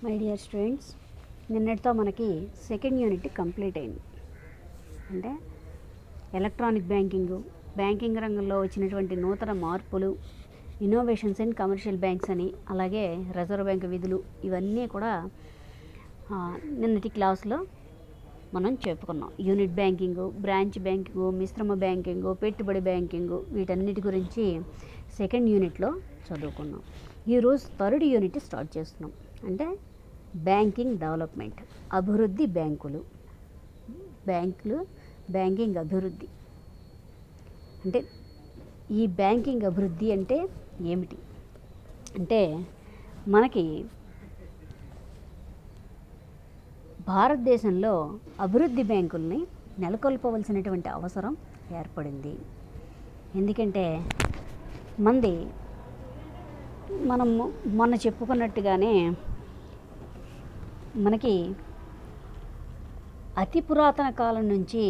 My dear students, నిన్నటితో మనకి second unit complete అయింది. అంటే ఎలక్ట్రానిక్ బ్యాంకింగ్ రంగంలో వచ్చినటువంటి నూతన మార్పులు, ఇన్నోవేషన్స్ ఇన్ కమర్షియల్ బ్యాంక్స్ అని, అలాగే రిజర్వ్ బ్యాంక్ విధులు, ఇవన్నీ కూడా నిన్నటి క్లాస్లో మనం చెప్పుకున్నాం. యూనిట్ బ్యాంకింగు, బ్రాంచ్ బ్యాంకింగు, మిశ్రమ బ్యాంకింగు, పెట్టుబడి బ్యాంకింగు, వీటన్నిటి గురించి సెకండ్ యూనిట్లో చదువుకున్నాం. ఈరోజు థర్డ్ యూనిట్ స్టార్ట్ చేస్తున్నాం. అంటే బ్యాంకింగ్ డెవలప్మెంట్, అభివృద్ధి బ్యాంకింగ్ అభివృద్ధి. అంటే ఈ బ్యాంకింగ్ అభివృద్ధి అంటే ఏమిటి అంటే, మనకి భారతదేశంలో అభివృద్ధి బ్యాంకుల్ని నెలకొల్పవలసినటువంటి అవసరం ఏర్పడింది. ఎందుకంటే మనం మొన్న చెప్పుకున్నట్టుగానే మనకి అతి పురాతన కాలం నుంచి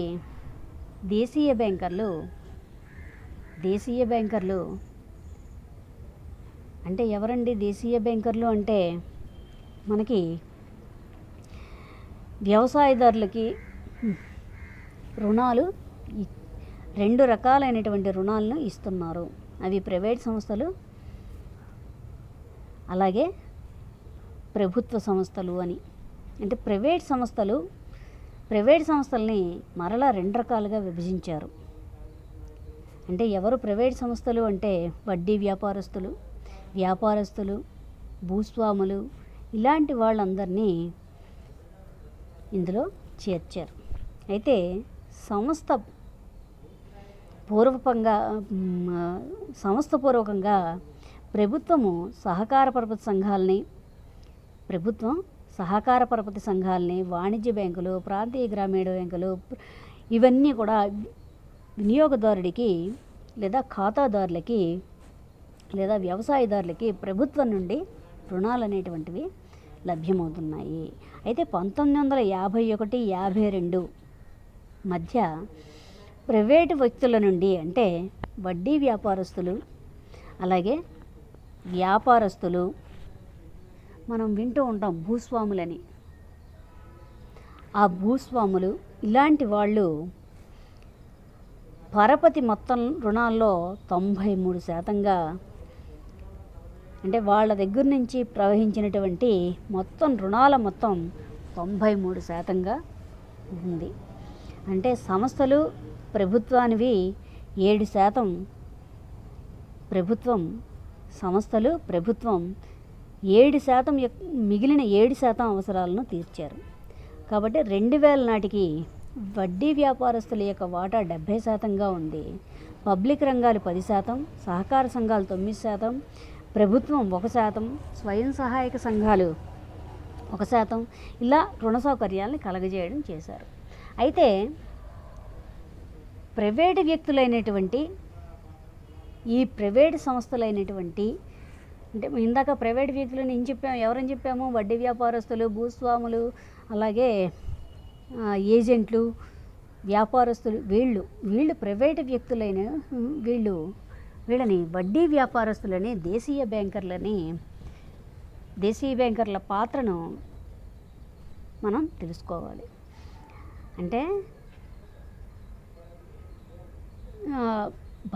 దేశీయ బ్యాంకర్లు అంటే ఎవరండి దేశీయ బ్యాంకర్లు అంటే, మనకి వ్యవసాయదారులకి రుణాలు, రెండు రకాలైనటువంటి రుణాలను ఇస్తున్నారు. అవి ప్రైవేట్ సంస్థలు, అలాగే ప్రభుత్వ సంస్థలు అని. అంటే ప్రైవేట్ సంస్థల్ని మరలా రెండు రకాలుగా విభజించారు. అంటే ఎవరు ప్రైవేట్ సంస్థలు అంటే, వడ్డీ వ్యాపారస్తులు, భూస్వాములు, ఇలాంటి వాళ్ళందరినీ ఇందులో చేర్చారు. అయితే సంస్థ పూర్వకంగా ప్రభుత్వం సహకార పరపతి సంఘాలని, వాణిజ్య బ్యాంకులు, ప్రాంతీయ గ్రామీణ బ్యాంకులు, ఇవన్నీ కూడా వినియోగదారుడికి లేదా ఖాతాదారులకి లేదా వ్యవసాయదారులకి ప్రభుత్వం నుండి రుణాలు అనేటువంటివి లభ్యమవుతున్నాయి. అయితే 1951-52 మధ్య ప్రైవేటు వ్యక్తుల నుండి, అంటే వడ్డీ వ్యాపారస్తులు, అలాగే వ్యాపారస్తులు, మనం వింటూ ఉంటాం భూస్వాములని. ఆ భూస్వాములు ఇలాంటి వాళ్ళు పరపతి మొత్తం రుణాల్లో 93%, అంటే వాళ్ళ దగ్గర నుంచి ప్రవహించినటువంటి రుణాల మొత్తం 93% ఉంది. అంటే సంస్థలు ప్రభుత్వానివి 7%, ప్రభుత్వం 7%, మిగిలిన 7% అవసరాలను తీర్చారు. కాబట్టి 2000 నాటికి వడ్డీ వ్యాపారస్తుల యొక్క వాటా 70%గా ఉంది. పబ్లిక్ రంగాలు 10%, సహకార సంఘాలు 9%, ప్రభుత్వం 1%, స్వయం సహాయక సంఘాలు 1%, ఇలా రుణ సౌకర్యాలను కలగజేయడం చేశారు. అయితే ప్రైవేటు వ్యక్తులైనటువంటి ఈ ప్రైవేటు సంస్థలైనటువంటి, అంటే ఇందాక ప్రైవేటు వ్యక్తులని ఎవరని చెప్పాము? వడ్డీ వ్యాపారస్తులు, భూస్వాములు, అలాగే ఏజెంట్లు, వ్యాపారస్తులు, వీళ్ళు ప్రైవేటు వ్యక్తులైన వీళ్ళని వడ్డీ వ్యాపారస్తులని, దేశీయ బ్యాంకర్ల పాత్రను మనం తెలుసుకోవాలి. అంటే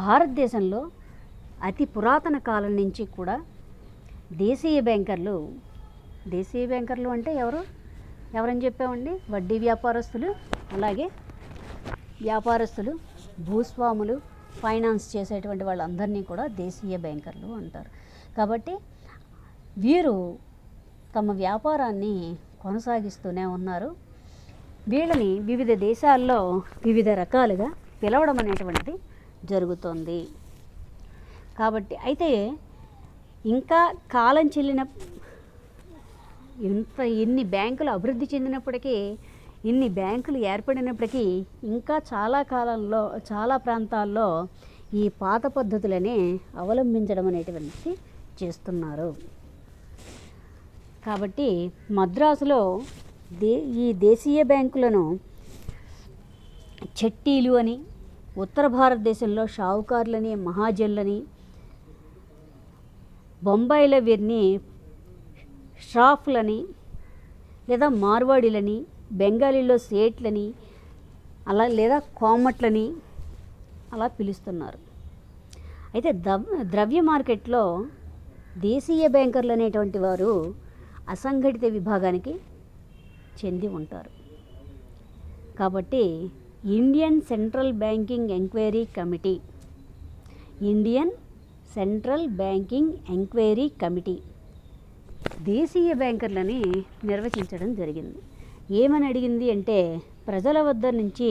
భారతదేశంలో అతి పురాతన కాలం నుంచి కూడా దేశీయ బ్యాంకర్లు అంటే ఎవరని చెప్పామండి? వడ్డీ వ్యాపారస్తులు, అలాగే వ్యాపారస్తులు, భూస్వాములు, ఫైనాన్స్ చేసేటువంటి వాళ్ళందరినీ కూడా దేశీయ బ్యాంకర్లు అంటారు. కాబట్టి వీరు తమ వ్యాపారాన్ని కొనసాగిస్తూనే ఉన్నారు. వీళ్ళని వివిధ దేశాల్లో వివిధ రకాలుగా పిలవడం అనేటువంటిది జరుగుతోంది. కాబట్టి అయితే ఇంకా కాలం చెల్లిన ఇన్ని బ్యాంకులు అభివృద్ధి చెందినప్పటికీ, ఇన్ని బ్యాంకులు ఏర్పడినప్పటికీ, ఇంకా చాలా ప్రాంతాల్లో ఈ పాత పద్ధతులనే అవలంబించడం అనేటువంటిది చేస్తున్నారు. కాబట్టి మద్రాసులో ఈ దేశీయ బ్యాంకులను చెట్టీలు అని, ఉత్తర భారతదేశంలో షావుకారులని, మహాజన్లని, బొంబాయిలో వీరిని షాఫ్లని, లేదా మార్వాడీలని, బెంగాలీలో సేట్లని, అలా లేదా కోమట్లని అలా పిలుస్తున్నారు. అయితే ద్రవ్య మార్కెట్లో దేశీయ బ్యాంకర్లు అనేటువంటి వారు అసంఘటిత విభాగానికి చెంది ఉంటారు. కాబట్టి Indian central banking enquiry committee, Indian central banking enquiry committee దేశీయ బ్యాంకర్లని నిర్వచించడం జరిగింది. ఏమని అడిగింది అంటే, ప్రజల వద్ద నుంచి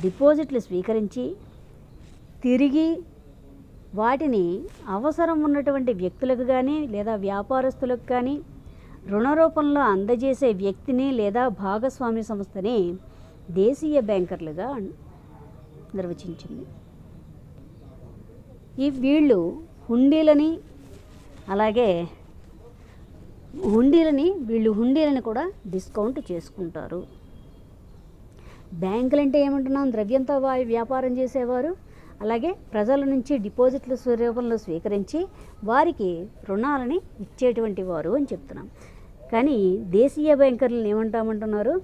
డిపాజిట్లు స్వీకరించి తిరిగి వాటిని అవసరం ఉన్నటువంటి వ్యక్తులకు కానీ లేదా వ్యాపారస్తులకు కానీ రుణ రూపంలో అందజేసే వ్యక్తిని లేదా భాగస్వామ్య సంస్థని దేశీయ బ్యాంకర్లుగా నిర్వచించింది. వీళ్ళు హుండీలని అలాగే హుండీలని కూడా డిస్కౌంట్ చేసుకుంటారు. బ్యాంకులు అంటే ఏమంటున్నాం, ద్రవ్యంతో వ్యాపారం చేసేవారు, అలాగే ప్రజల నుంచి డిపాజిట్ల రూపంలో స్వీకరించి వారికి రుణాలని ఇచ్చేటువంటి వారు అని చెప్తున్నాం. కానీ దేశీయ బ్యాంకర్లను ఏమంటామంటున్నారు,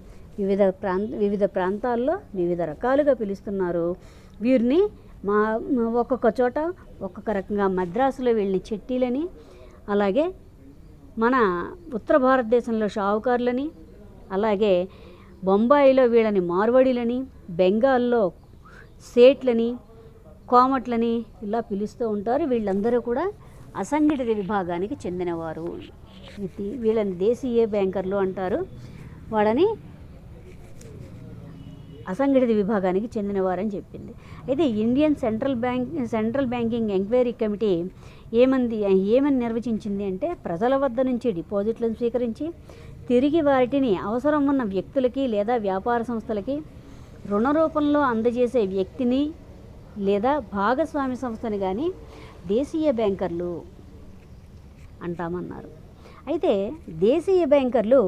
వివిధ ప్రాంతాల్లో వివిధ రకాలుగా పిలుస్తున్నారు. వీరిని ఒక్కొక్క చోట ఒక్కొక్క రకంగా, మద్రాసులో వీళ్ళని చెట్టీలని, అలాగే మన ఉత్తర భారతదేశంలో షావుకారులని, అలాగే బొంబాయిలో వీళ్ళని మార్వాడీలని, బెంగాల్లో సేట్లని, కోమట్లని ఇలా పిలుస్తూ ఉంటారు. వీళ్ళందరూ కూడా అసంఘటిత విభాగానికి చెందినవారు. వీళ్ళని దేశీయ బ్యాంకర్లు అంటారు, వాళ్ళని అసంఘటిత విభాగానికి చెందినవారని చెప్పింది. అయితే Indian central banking enquiry committee ఏమని నిర్వచించింది అంటే, ప్రజల వద్ద నుంచి డిపాజిట్లను స్వీకరించి తిరిగి వాటిని అవసరం ఉన్న వ్యక్తులకి లేదా వ్యాపార సంస్థలకి రుణ రూపంలో అందజేసే వ్యక్తిని లేదా భాగస్వామ్య సంస్థని కానీ దేశీయ బ్యాంకర్లు అంటామన్నారు. అయితే దేశీయ బ్యాంకర్లు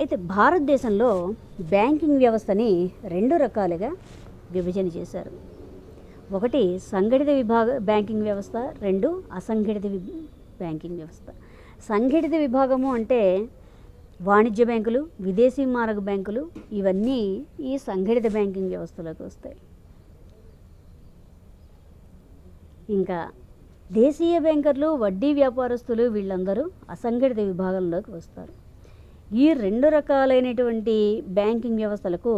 అయితే భారతదేశంలో బ్యాంకింగ్ వ్యవస్థని 2 రకాలుగా విభజన చేశారు. ఒకటి సంఘటిత బ్యాంకింగ్ వ్యవస్థ, 2 అసంఘటిత బ్యాంకింగ్ వ్యవస్థ. సంఘటిత విభాగము అంటే వాణిజ్య బ్యాంకులు, విదేశీ మారక బ్యాంకులు, ఇవన్నీ ఈ సంఘటిత బ్యాంకింగ్ వ్యవస్థలోకి వస్తాయి. ఇంకా దేశీయ బ్యాంకర్లు, వడ్డీ వ్యాపారస్తులు వీళ్ళందరూ అసంఘటిత విభాగంలోకి వస్తారు. ఈ 2 రకాలైనటువంటి బ్యాంకింగ్ వ్యవస్థలకు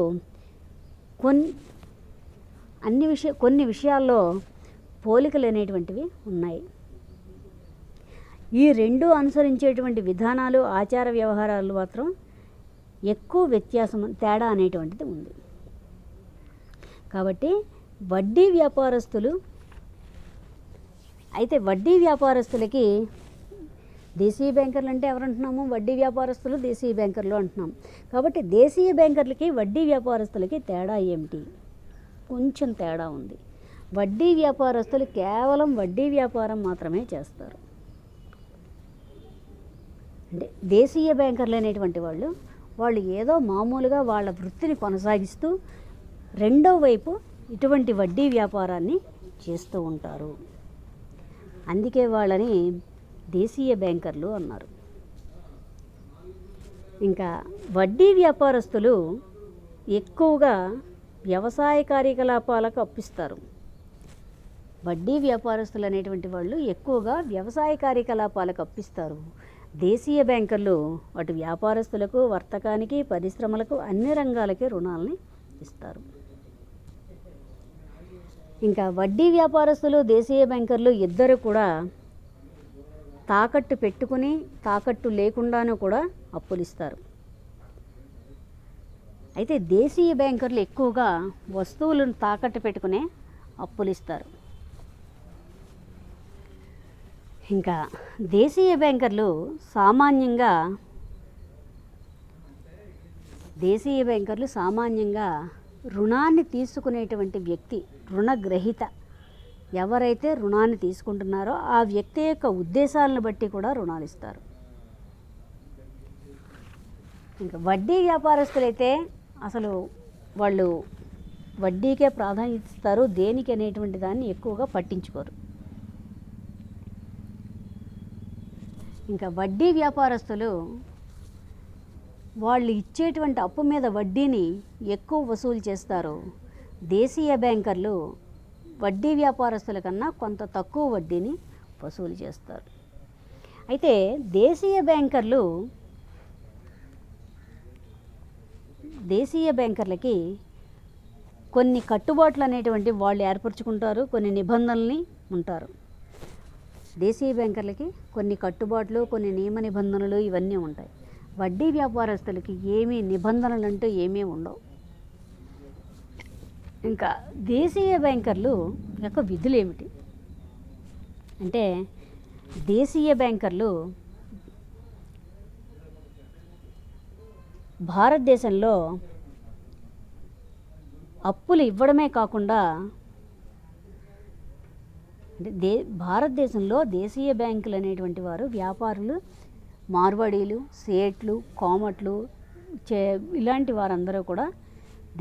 కొన్ని విషయాల్లో పోలికలు అనేటువంటివి ఉన్నాయి. ఈ 2 అనుసరించేటువంటి విధానాలు, ఆచార వ్యవహారాలు మాత్రం ఎక్కువ తేడా అనేటువంటిది ఉంది. కాబట్టి వడ్డీ వ్యాపారస్తులకి దేశీయ బ్యాంకర్లు అంటే ఎవరంటున్నాము, వడ్డీ వ్యాపారస్తులు దేశీయ బ్యాంకర్లు అంటున్నాం. కాబట్టి దేశీయ బ్యాంకర్లకి వడ్డీ వ్యాపారస్తులకి తేడా ఏమిటి? కొంచెం తేడా ఉంది. వడ్డీ వ్యాపారస్తులు కేవలం వడ్డీ వ్యాపారం మాత్రమే చేస్తారు. అంటే దేశీయ బ్యాంకర్లు అనేటువంటి వాళ్ళు ఏదో మామూలుగా వాళ్ళ వృత్తిని కొనసాగిస్తూ రెండో వైపు ఇటువంటి వడ్డీ వ్యాపారాన్ని చేస్తూ ఉంటారు. అందుకే వాళ్ళని దేశీయ బ్యాంకర్లు అన్నారు. ఇంకా వడ్డీ వ్యాపారస్తులు ఎక్కువగా వ్యవసాయ కార్యకలాపాలకు అప్పిస్తారు. వడ్డీ వ్యాపారస్తులు అనేటువంటి వాళ్ళు ఎక్కువగా వ్యవసాయ కార్యకలాపాలకు అప్పిస్తారు. దేశీయ బ్యాంకర్లు అటు వ్యాపారస్తులకు, వర్తకానికి, పరిశ్రమలకు, అన్ని రంగాలకి రుణాలని ఇస్తారు. ఇంకా వడ్డీ వ్యాపారస్తులు, దేశీయ బ్యాంకర్లు ఇద్దరు కూడా తాకట్టు పెట్టుకుని, తాకట్టు లేకుండానూ కూడా అప్పులు ఇస్తారు. అయితే దేశీయ బ్యాంకర్లు ఎక్కువగా వస్తువులను తాకట్టు పెట్టుకునే అప్పులు ఇస్తారు. ఇంకా దేశీయ బ్యాంకర్లు సామాన్యంగా రుణాన్ని తీసుకునేటువంటి వ్యక్తి, రుణగ్రహీత ఎవరైతే రుణాన్ని తీసుకుంటున్నారో ఆ వ్యక్తి యొక్క ఉద్దేశాలను బట్టి కూడా రుణాలు ఇస్తారు. ఇంకా వడ్డీ వ్యాపారస్తులైతే అసలు వాళ్ళు వడ్డీకే ప్రాధాన్యత ఇస్తారు, దేనికి అనేటువంటి దాన్ని ఎక్కువగా పట్టించుకోరు. ఇంకా వడ్డీ వ్యాపారస్తులు వాళ్ళు ఇచ్చేటువంటి అప్పు మీద వడ్డీని ఎక్కువ వసూలు చేస్తారు. దేశీయ బ్యాంకర్లు వడ్డీ వ్యాపారస్తుల కన్నా కొంత తక్కువ వడ్డీని వసూలు చేస్తారు. అయితే దేశీయ బ్యాంకర్లకి కొన్ని కట్టుబాట్లు అనేటువంటి వాళ్ళు ఏర్పరచుకుంటారు, కొన్ని నిబంధనల్ని ఉంటారు. దేశీయ బ్యాంకర్లకి కొన్ని కట్టుబాట్లు, కొన్ని నియమ నిబంధనలు ఇవన్నీ ఉంటాయి. వడ్డీ వ్యాపారస్తులకి ఏమీ నిబంధనలు అంటూ ఏమీ ఉండవు. ఇంకా దేశీయ బ్యాంకర్లు యొక్క విధులు ఏమిటి అంటే, దేశీయ బ్యాంకర్లు భారతదేశంలో అప్పులు ఇవ్వడమే కాకుండా అంటే భారతదేశంలో దేశీయ బ్యాంకులు అనేటువంటి వారు వ్యాపారులు, మార్వాడీలు, సేట్లు, కోమట్లు ఇలాంటి వారందరూ కూడా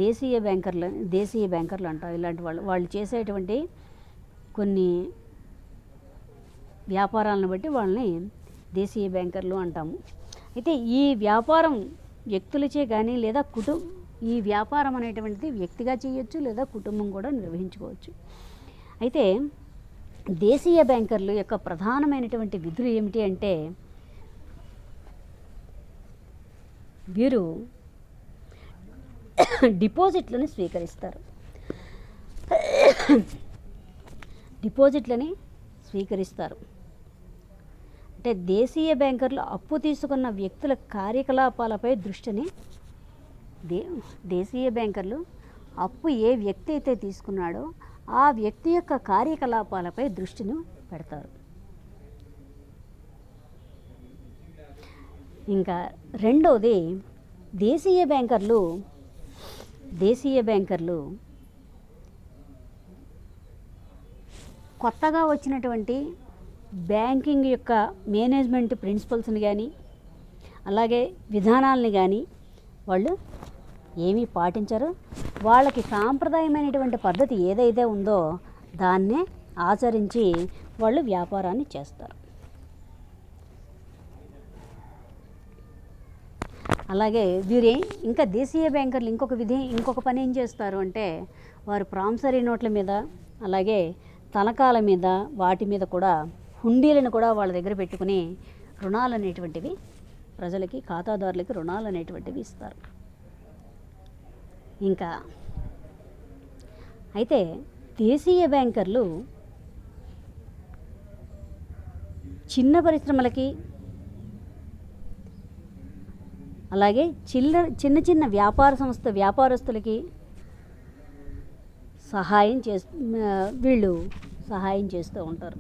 దేశీయ బ్యాంకర్లు అంటారు. ఇలాంటి వాళ్ళు చేసేటువంటి కొన్ని వ్యాపారాలను బట్టి వాళ్ళని దేశీయ బ్యాంకర్లు అంటాము. అయితే ఈ వ్యాపారం వ్యక్తులచే కానీ లేదా ఈ వ్యాపారం అనేటువంటిది వ్యక్తిగా చేయొచ్చు లేదా కుటుంబం కూడా నిర్వహించుకోవచ్చు. అయితే దేశీయ బ్యాంకర్లు యొక్క ప్రధానమైనటువంటి విధులు ఏమిటి అంటే, వీరు డిపాజిట్లను స్వీకరిస్తారు. అంటే దేశీయ బ్యాంకర్లు అప్పు తీసుకున్న వ్యక్తుల కార్యకలాపాలపై దృష్టిని దేశీయ బ్యాంకర్లు అప్పు ఏ వ్యక్తి అయితే తీసుకున్నాడో ఆ వ్యక్తి యొక్క కార్యకలాపాలపై దృష్టిని పెడతారు. ఇంకా రెండవది, దేశీయ బ్యాంకర్లు కొత్తగా వచ్చినటువంటి బ్యాంకింగ్ యొక్క మేనేజ్మెంట్ ప్రిన్సిపల్స్ని కానీ అలాగే విధానాలని కానీ వాళ్ళు ఏమీ పాటించరు. వాళ్ళకి సాంప్రదాయమైనటువంటి పద్ధతి ఏదైతే ఉందో దాన్నే ఆచరించి వాళ్ళు వ్యాపారాన్ని చేస్తారు. అలాగే ఇంకా దేశీయ బ్యాంకర్లు ఇంకొక పని ఏం చేస్తారు అంటే, వారు ప్రామిసరీ నోట్ల మీద అలాగే తనఖాల మీద వాటి మీద కూడా హుండీలను కూడా వాళ్ళ దగ్గర పెట్టుకుని రుణాలు అనేటువంటివి ప్రజలకి, ఖాతాదారులకి రుణాలు అనేటువంటివి ఇస్తారు. ఇంకా అయితే దేశీయ బ్యాంకర్లు చిన్న పరిశ్రమలకి అలాగే చిన్న వ్యాపారస్తులకి వీళ్ళు సహాయం చేస్తూ ఉంటారు.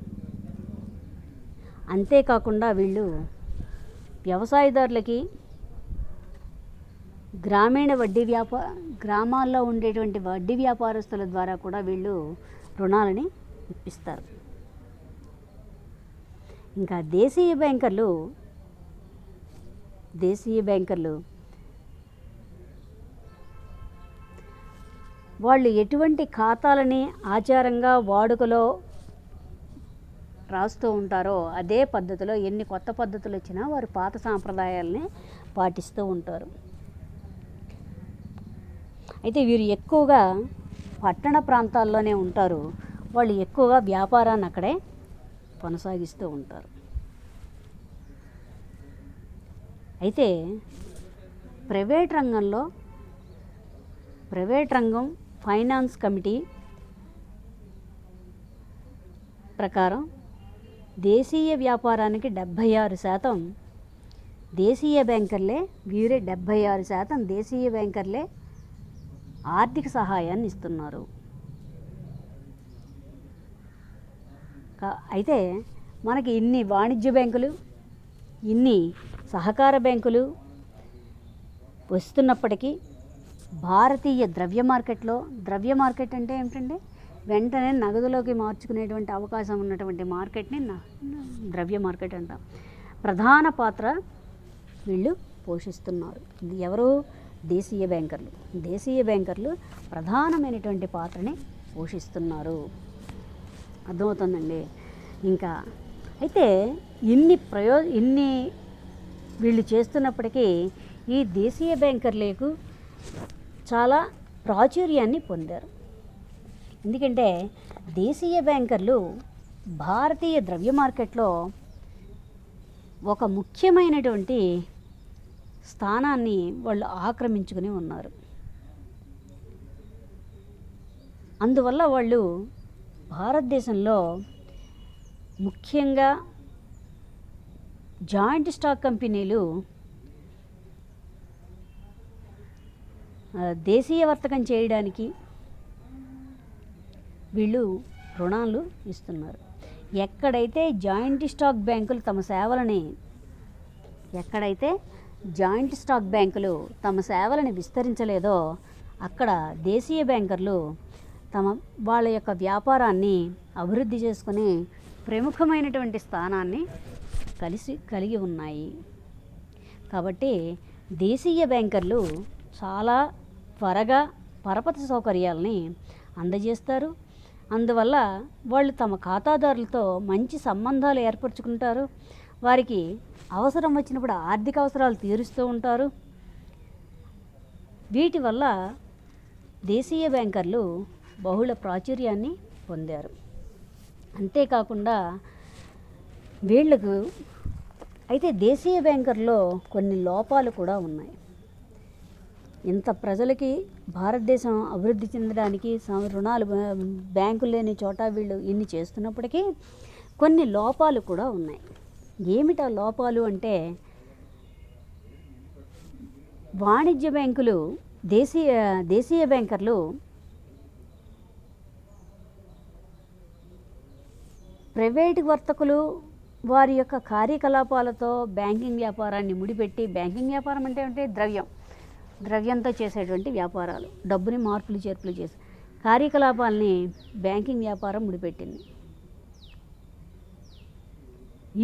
అంతేకాకుండా వీళ్ళు వ్యవసాయదారులకి, గ్రామాల్లో ఉండేటువంటి వడ్డీ వ్యాపారస్తుల ద్వారా కూడా వీళ్ళు రుణాలని ఇప్పిస్తారు. ఇంకా దేశీయ బ్యాంకర్లు వాళ్ళు ఎటువంటి ఖాతాలని ఆచారంగా వాడుకలో రాస్తూ ఉంటారో అదే పద్ధతిలో ఎన్ని కొత్త పద్ధతులు వచ్చినా వారు పాత సాంప్రదాయాలని పాటిస్తూ ఉంటారు. అయితే వీరు ఎక్కువగా పట్టణ ప్రాంతాల్లోనే ఉంటారు. వాళ్ళు ఎక్కువగా వ్యాపారాన్ని అక్కడే కొనసాగిస్తూ ఉంటారు. అయితే ప్రైవేట్ రంగం ఫైనాన్స్ కమిటీ ప్రకారం దేశీయ వ్యాపారానికి 76% దేశీయ బ్యాంకర్లే, వీరే 76% దేశీయ బ్యాంకర్లే ఆర్థిక సహాయాన్ని ఇస్తున్నారు. అయితే మనకి ఇన్ని వాణిజ్య బ్యాంకులు, ఇన్ని సహకార బ్యాంకులు వస్తున్నప్పటికీ భారతీయ ద్రవ్య మార్కెట్ అంటే ఏమిటంటే వెంటనే నగదులోకి మార్చుకునేటువంటి అవకాశం ఉన్నటువంటి మార్కెట్ని ద్రవ్య మార్కెట్ అంటాం. ప్రధాన పాత్ర వీళ్ళు పోషిస్తున్నారు. ఇది ఎవరు? దేశీయ బ్యాంకర్లు ప్రధానమైనటువంటి పాత్రని పోషిస్తున్నారు. అర్థమవుతుందండి. ఇంకా అయితే ఇన్ని వీళ్ళు చేస్తున్నప్పటికీ ఈ దేశీయ బ్యాంకర్లకు చాలా ప్రాచుర్యాన్ని పొందారు. ఎందుకంటే దేశీయ బ్యాంకర్లు భారతీయ ద్రవ్య మార్కెట్లో ఒక ముఖ్యమైనటువంటి స్థానాన్ని వాళ్ళు ఆక్రమించుకుని ఉన్నారు. అందువల్ల వాళ్ళు భారతదేశంలో ముఖ్యంగా జాయింట్ స్టాక్ కంపెనీలు దేశీయ వర్తకం చేయడానికి వీళ్ళు రుణాలు ఇస్తున్నారు. ఎక్కడైతే జాయింట్ స్టాక్ బ్యాంకులు తమ సేవలని విస్తరించలేదో అక్కడ దేశీయ బ్యాంకర్లు వాళ్ళ యొక్క వ్యాపారాన్ని అభివృద్ధి చేసుకుని ప్రముఖమైనటువంటి స్థానాన్ని కలిగి ఉన్నాయి. కాబట్టి దేశీయ బ్యాంకర్లు చాలా త్వరగా పరపతి సౌకర్యాలని అందజేస్తారు. అందువల్ల వాళ్ళు తమ ఖాతాదారులతో మంచి సంబంధాలు ఏర్పరచుకుంటారు. వారికి అవసరం వచ్చినప్పుడు ఆర్థిక అవసరాలు తీరుస్తూ ఉంటారు. వీటి వల్ల దేశీయ బ్యాంకర్లు బహుళ ప్రాచుర్యాన్ని పొందారు. అంతేకాకుండా వీళ్లకు అయితే దేశీయ బ్యాంకర్లో కొన్ని లోపాలు కూడా ఉన్నాయి. ఇంత ప్రజలకి భారతదేశం అభివృద్ధి చెందడానికి రుణాలు బ్యాంకులు లేని చోట వీళ్ళు ఇన్ని చేస్తున్నప్పటికీ కొన్ని లోపాలు కూడా ఉన్నాయి. ఏమిటా లోపాలు అంటే, వాణిజ్య బ్యాంకులు దేశీయ బ్యాంకర్లు ప్రైవేటు వర్తకులు వారి యొక్క కార్యకలాపాలతో బ్యాంకింగ్ వ్యాపారాన్ని ముడిపెట్టి, బ్యాంకింగ్ వ్యాపారం అంటే ద్రవ్యంతో చేసేటువంటి వ్యాపారాలు, డబ్బుని మార్పులు చేర్పులు చేసే కార్యకలాపాలని బ్యాంకింగ్ వ్యాపారం ముడిపెట్టింది.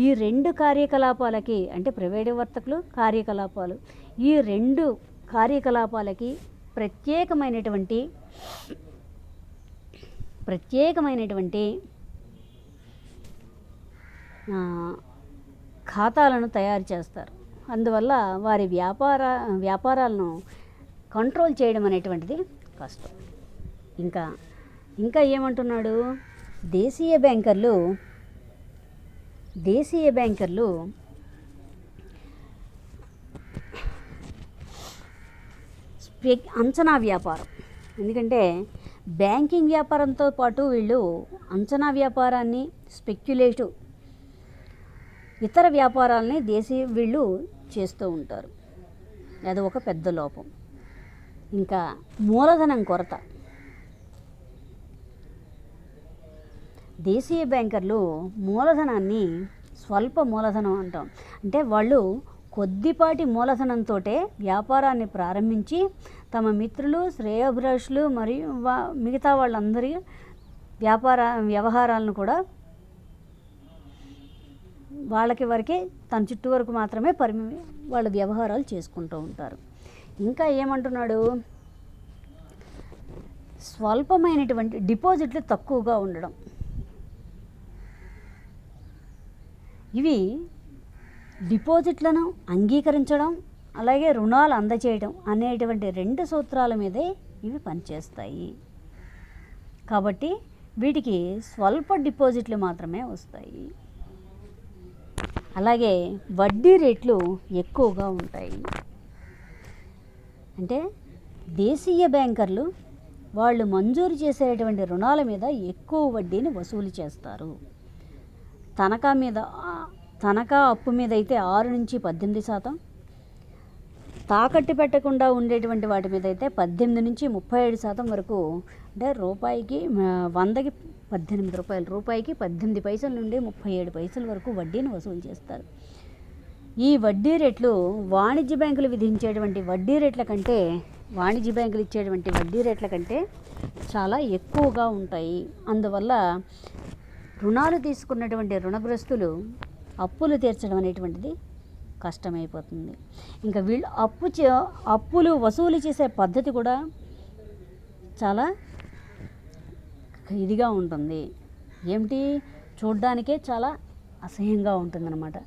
ఈ రెండు కార్యకలాపాలకి అంటే ప్రైవేటు వర్తకులు కార్యకలాపాలు, ఈ రెండు కార్యకలాపాలకి ప్రత్యేకమైనటువంటి ఖాతాలను తయారు చేస్తారు. అందువల్ల వారి వ్యాపారాలను కంట్రోల్ చేయడం అనేటువంటిది కష్టం. ఇంకా ఏమంటున్నాడు, దేశీయ బ్యాంకర్లు అంచనా వ్యాపారం, ఎందుకంటే బ్యాంకింగ్ వ్యాపారంతో పాటు వీళ్ళు అంచనా వ్యాపారాన్ని, స్పెక్యులేటివ్ ఇతర వ్యాపారాలని వీళ్ళు చేస్తూ ఉంటారు. అది ఒక పెద్ద లోపం. ఇంకా మూలధనం కొరత. దేశీయ బ్యాంకర్లు మూలధనాన్ని స్వల్ప మూలధనం అంటాం. అంటే వాళ్ళు కొద్దిపాటి మూలధనంతో వ్యాపారాన్ని ప్రారంభించి తమ మిత్రులు, శ్రేయోభిలాషులు మరియు మిగతా వాళ్ళందరి వ్యవహారాలను కూడా వారికి తన చుట్టూ వరకు మాత్రమే వాళ్ళ వ్యవహారాలు చేసుకుంటూ ఉంటారు. ఇంకా ఏమంటున్నాడు, స్వల్పమైనటువంటి డిపాజిట్లు తక్కువగా ఉండడం. ఇవి డిపాజిట్లను అంగీకరించడం, అలాగే రుణాలు అందజేయడం అనేటువంటి రెండు సూత్రాల మీదే ఇవి పనిచేస్తాయి. కాబట్టి వీటికి స్వల్ప డిపాజిట్లు మాత్రమే వస్తాయి. అలాగే వడ్డీ రేట్లు ఎక్కువగా ఉంటాయి. అంటే దేశీయ బ్యాంకర్లు వాళ్ళు మంజూరు చేసేటువంటి రుణాల మీద ఎక్కువ వడ్డీని వసూలు చేస్తారు. తనఖా అప్పు మీద అయితే 6 నుంచి 18%, తాకట్టు పెట్టకుండా ఉండేటువంటి వాటి మీద అయితే 18 నుంచి 37% వరకు, అంటే రూపాయికి 100కి 18 రూపాయలు, రూపాయికి 18 పైసల నుండి 37 పైసల వరకు వడ్డీని వసూలు చేస్తారు. ఈ వడ్డీ రేట్లు వాణిజ్య బ్యాంకులు విధించేటువంటి వడ్డీ రేట్ల కంటే, వాణిజ్య బ్యాంకులు ఇచ్చేటువంటి వడ్డీ రేట్ల కంటే చాలా ఎక్కువగా ఉంటాయి. అందువల్ల రుణాలు తీసుకున్నటువంటి రుణగ్రస్తులు అప్పులు తీర్చడం అనేటువంటిది కష్టమైపోతుంది. ఇంకా వీళ్ళు అప్పులు వసూలు చేసే పద్ధతి కూడా చాలా ఇదిగా ఉంటుంది. ఏమిటి, చూడ్డానికే చాలా అసహ్యంగా ఉంటుందన్నమాట.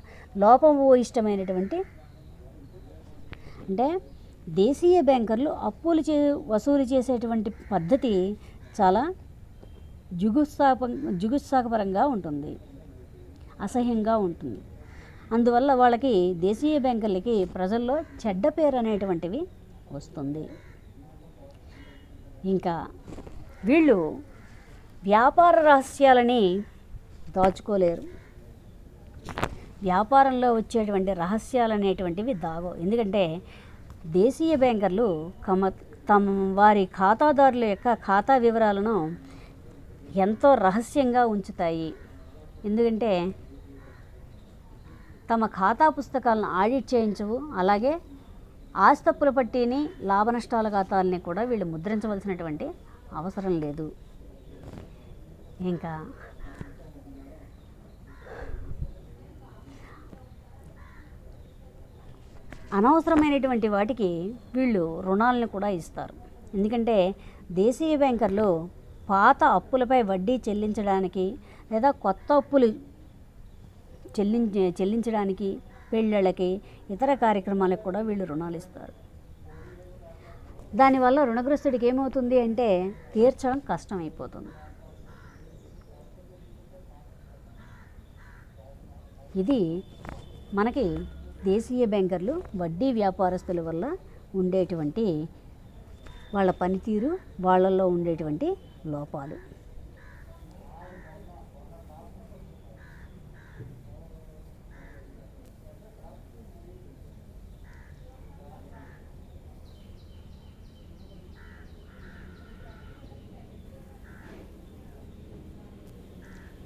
లోపభూయిష్టమైనటువంటి అంటే దేశీయ బ్యాంకర్లు అప్పులు వసూలు చేసేటువంటి పద్ధతి చాలా జుగుత్సాహపరంగా ఉంటుంది, అసహ్యంగా ఉంటుంది. అందువల్ల వాళ్ళకి దేశీయ బ్యాంకులకి ప్రజల్లో చెడ్డ పేరు అనేటువంటివి వస్తుంది. ఇంకా వీళ్ళు వ్యాపార రహస్యాలని దాచుకోలేరు. వ్యాపారంలో వచ్చేటువంటి రహస్యాలు అనేటువంటివి దాగవు. ఎందుకంటే దేశీయ బ్యాంకర్లు వారి ఖాతాదారుల యొక్క ఖాతా వివరాలను ఎంతో రహస్యంగా ఉంచుతాయి. ఎందుకంటే తమ ఖాతా పుస్తకాలను ఆడిట్ చేయించవు. అలాగే ఆస్తప్పుల పట్టీని, లాభ నష్టాల ఖాతాలని కూడా వీళ్ళు ముద్రించవలసినటువంటి అవసరం లేదు. ఇంకా అనవసరమైనటువంటి వాటికి వీళ్ళు రుణాలను కూడా ఇస్తారు. ఎందుకంటే దేశీయ బ్యాంకర్లు పాత అప్పులపై వడ్డీ చెల్లించడానికి లేదా కొత్త అప్పులు చెల్లించడానికి, పెళ్ళిళ్ళకి, ఇతర కార్యక్రమాలకు కూడా వీళ్ళు రుణాలు ఇస్తారు. దానివల్ల రుణగ్రస్తుడికి ఏమవుతుంది అంటే తీర్చడం కష్టమైపోతుంది. ఇది మనకి దేశీయ బ్యాంకర్లు వడ్డీ వ్యాపారస్తుల వల్ల ఉండేటువంటి వాళ్ళ పనితీరు, వాళ్ళల్లో ఉండేటువంటి లోపాలు.